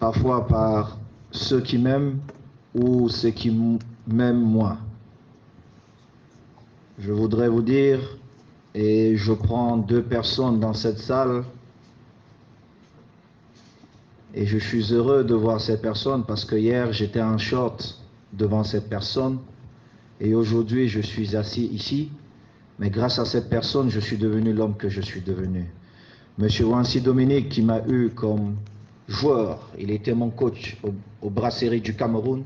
parfois par ceux qui m'aiment ou ceux qui m'aiment moi. Je voudrais vous dire, et je prends 2 personnes dans cette salle, et je suis heureux de voir ces personnes parce que hier j'étais en short devant cette personne, et aujourd'hui je suis assis ici, mais grâce à cette personne je suis devenu l'homme que je suis devenu. Monsieur Wansi Dominique, qui m'a eu comme joueur, il était mon coach au Brasserie du Cameroun,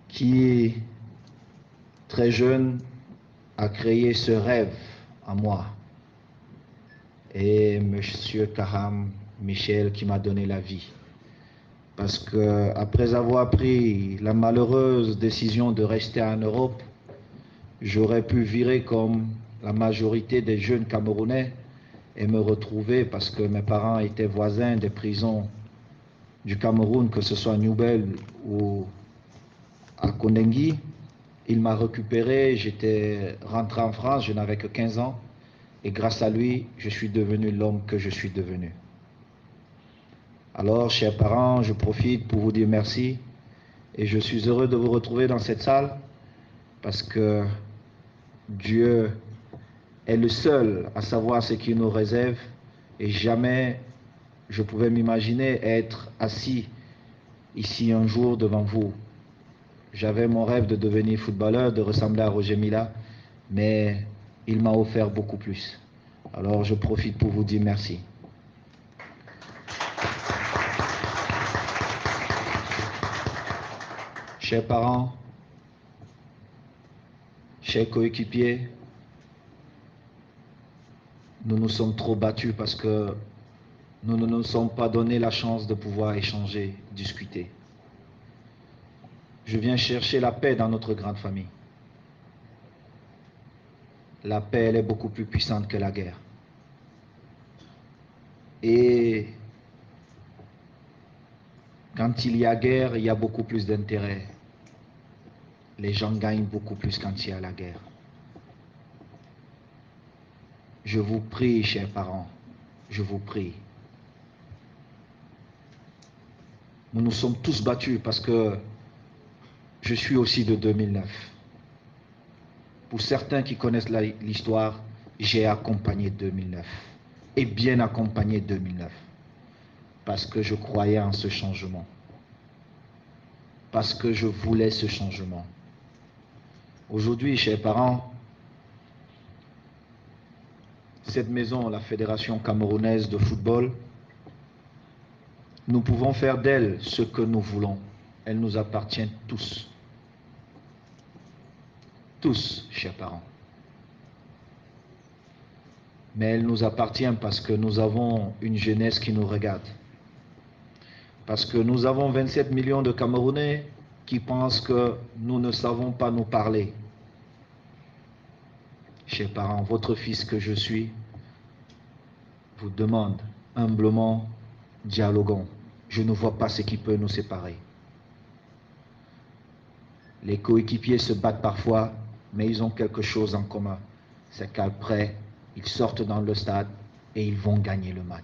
qui, très jeune, a créé ce rêve en moi. Et Monsieur Kaham Michel, qui m'a donné la vie. Parce que après avoir pris la malheureuse décision de rester en Europe, j'aurais pu virer comme la majorité des jeunes Camerounais et me retrouver, parce que mes parents étaient voisins des prisons du Cameroun, que ce soit à Newbel ou à Kondengi. Il m'a récupéré, j'étais rentré en France, je n'avais que 15 ans, et grâce à lui, je suis devenu l'homme que je suis devenu. Alors, chers parents, je profite pour vous dire merci, et je suis heureux de vous retrouver dans cette salle, parce que Dieu est le seul à savoir ce qu'il nous réserve, et jamais je pouvais m'imaginer être assis ici un jour devant vous. J'avais mon rêve de devenir footballeur, de ressembler à Roger Mila, mais il m'a offert beaucoup plus. Alors je profite pour vous dire merci. Chers parents, chers coéquipiers, nous nous sommes trop battus parce que nous ne nous sommes pas donné la chance de pouvoir échanger, discuter. Je viens chercher la paix dans notre grande famille. La paix, elle est beaucoup plus puissante que la guerre. Et quand il y a guerre, il y a beaucoup plus d'intérêt. Les gens gagnent beaucoup plus quand il y a la guerre. Je vous prie, chers parents, je vous prie. Nous nous sommes tous battus parce que je suis aussi de 2009. Pour certains qui connaissent l'histoire, j'ai accompagné 2009. Et bien accompagné 2009. Parce que je croyais en ce changement. Parce que je voulais ce changement. Aujourd'hui, chers parents, cette maison, la Fédération camerounaise de football, nous pouvons faire d'elle ce que nous voulons. Elle nous appartient tous. Tous, chers parents. Mais elle nous appartient parce que nous avons une jeunesse qui nous regarde. Parce que nous avons 27 millions de Camerounais qui pensent que nous ne savons pas nous parler. Chers parents, votre fils que je suis vous demande humblement, dialoguons. Je ne vois pas ce qui peut nous séparer. Les coéquipiers se battent parfois, mais ils ont quelque chose en commun. C'est qu'après, ils sortent dans le stade et ils vont gagner le match.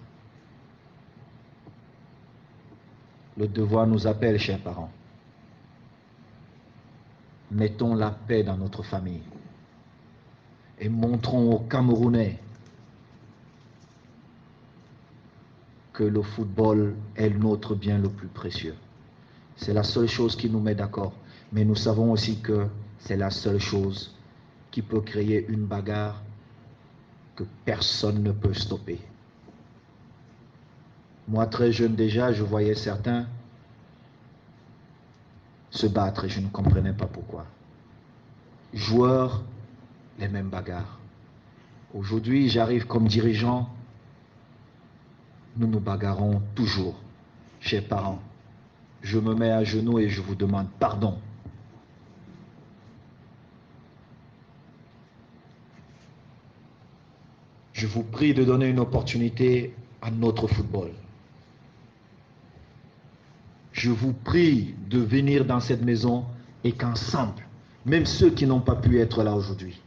Le devoir nous appelle, chers parents. Mettons la paix dans notre famille et montrons aux Camerounais que le football est notre bien le plus précieux. C'est la seule chose qui nous met d'accord. Mais nous savons aussi que c'est la seule chose qui peut créer une bagarre que personne ne peut stopper. Moi, très jeune déjà, je voyais certains se battre et je ne comprenais pas pourquoi. Joueurs, les mêmes bagarres. Aujourd'hui, j'arrive comme dirigeant, nous nous bagarrons toujours. Chers parents, je me mets à genoux et je vous demande pardon. Je vous prie de donner une opportunité à notre football. Je vous prie de venir dans cette maison et qu'ensemble, même ceux qui n'ont pas pu être là aujourd'hui,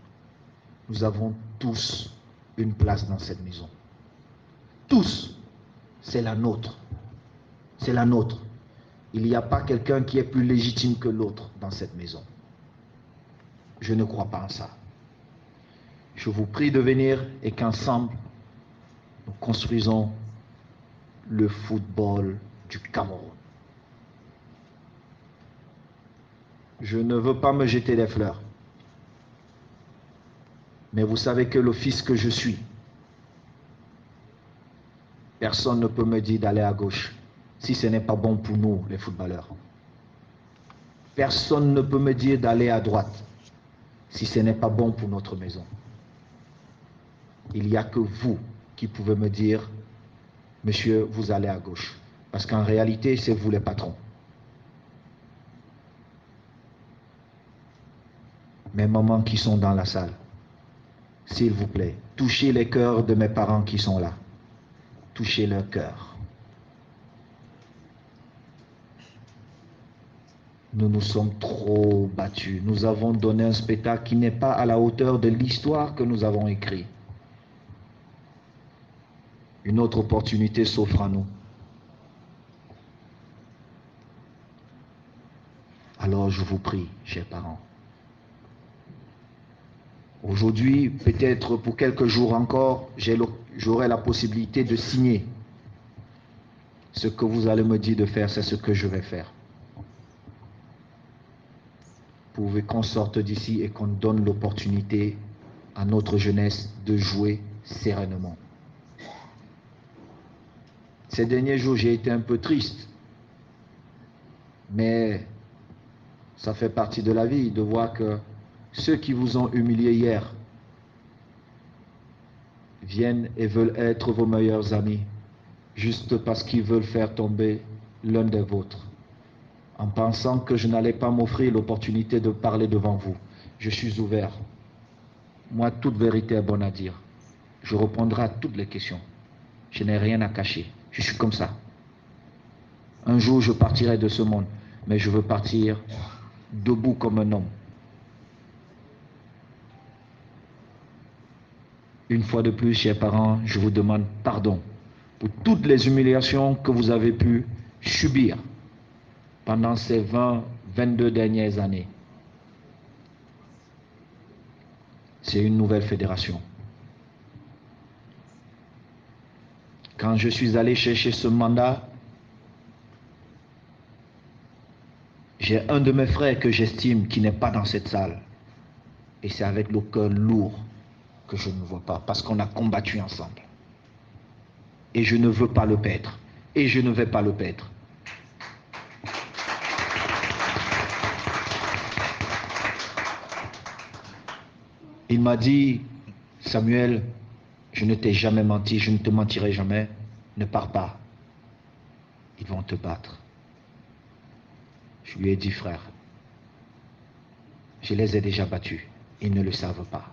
nous avons tous une place dans cette maison. Tous, c'est la nôtre. c'est la nôtre. Il n'y a pas quelqu'un qui est plus légitime que l'autre dans cette maison. Je ne crois pas en ça. Je vous prie de venir et qu'ensemble, nous construisons le football du Cameroun. Je ne veux pas me jeter des fleurs. Mais vous savez que le fils que je suis, personne ne peut me dire d'aller à gauche si ce n'est pas bon pour nous, les footballeurs. Personne ne peut me dire d'aller à droite si ce n'est pas bon pour notre maison. Il n'y a que vous qui pouvez me dire, monsieur, vous allez à gauche. Parce qu'en réalité, c'est vous les patrons. Mes mamans qui sont dans la salle, s'il vous plaît, touchez les cœurs de mes parents qui sont là. Touchez leur cœur. Nous nous sommes trop battus. Nous avons donné un spectacle qui n'est pas à la hauteur de l'histoire que nous avons écrite. Une autre opportunité s'offre à nous. Alors je vous prie, chers parents. Aujourd'hui, peut-être pour quelques jours encore, j'aurai la possibilité de signer. Ce que vous allez me dire de faire, c'est ce que je vais faire. Pourvu qu'on sorte d'ici et qu'on donne l'opportunité à notre jeunesse de jouer sereinement. Ces derniers jours, j'ai été un peu triste, mais ça fait partie de la vie de voir que ceux qui vous ont humilié hier viennent et veulent être vos meilleurs amis, juste parce qu'ils veulent faire tomber l'un des vôtres, en pensant que je n'allais pas m'offrir l'opportunité de parler devant vous. Je suis ouvert. Moi, toute vérité est bonne à dire. Je répondrai à toutes les questions. Je n'ai rien à cacher. Je suis comme ça. Un jour, je partirai de ce monde, mais je veux partir debout comme un homme. Une fois de plus, chers parents, je vous demande pardon pour toutes les humiliations que vous avez pu subir pendant ces 22 dernières années. C'est une nouvelle fédération. Quand je suis allé chercher ce mandat, j'ai un de mes frères que j'estime qui n'est pas dans cette salle. Et c'est avec le cœur lourd que je ne vois pas, parce qu'on a combattu ensemble. Et je ne veux pas le perdre. Et je ne vais pas le perdre. Il m'a dit, Samuel, je ne t'ai jamais menti, je ne te mentirai jamais, ne pars pas. Ils vont te battre. Je lui ai dit, frère, je les ai déjà battus, ils ne le savent pas.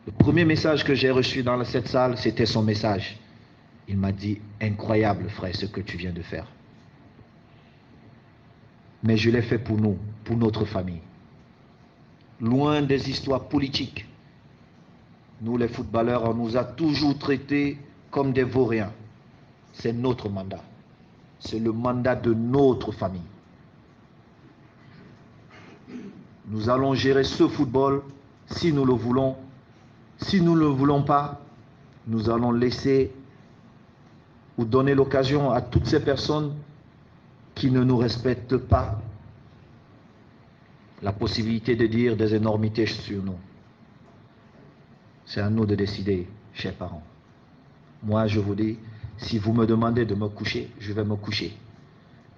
Le premier message que j'ai reçu dans cette salle, c'était son message. Il m'a dit, incroyable frère, ce que tu viens de faire. Mais je l'ai fait pour nous, pour notre famille. Loin des histoires politiques. Nous, les footballeurs, on nous a toujours traités comme des vauriens. C'est notre mandat. C'est le mandat de notre famille. Nous allons gérer ce football si nous le voulons. Si nous ne le voulons pas, nous allons laisser ou donner l'occasion à toutes ces personnes qui ne nous respectent pas la possibilité de dire des énormités sur nous. C'est à nous de décider, chers parents. Moi, je vous dis, si vous me demandez de me coucher, je vais me coucher.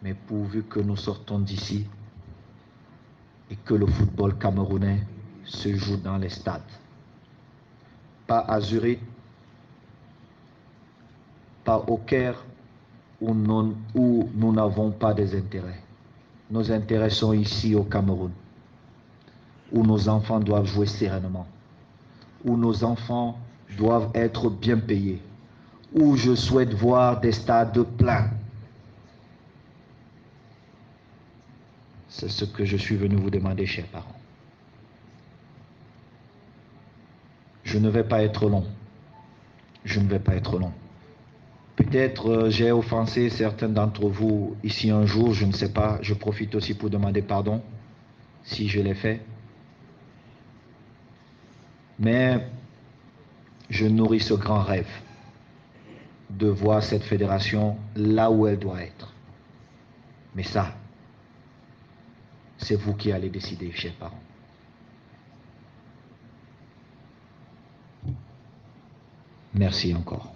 Mais pourvu que nous sortons d'ici et que le football camerounais se joue dans les stades. Pas à Zurich, pas au Caire, où nous n'avons pas des intérêts. Nos intérêts sont ici au Cameroun, où nos enfants doivent jouer sereinement, où nos enfants doivent être bien payés, où je souhaite voir des stades pleins. C'est ce que je suis venu vous demander, chers parents. Je ne vais pas être long. Je ne vais pas être long. Peut-être j'ai offensé certains d'entre vous ici un jour, je ne sais pas. Je profite aussi pour demander pardon si je l'ai fait. Mais je nourris ce grand rêve de voir cette fédération là où elle doit être. Mais ça, c'est vous qui allez décider, chers parents. Merci encore.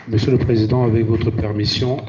Monsieur le Président, avec votre permission,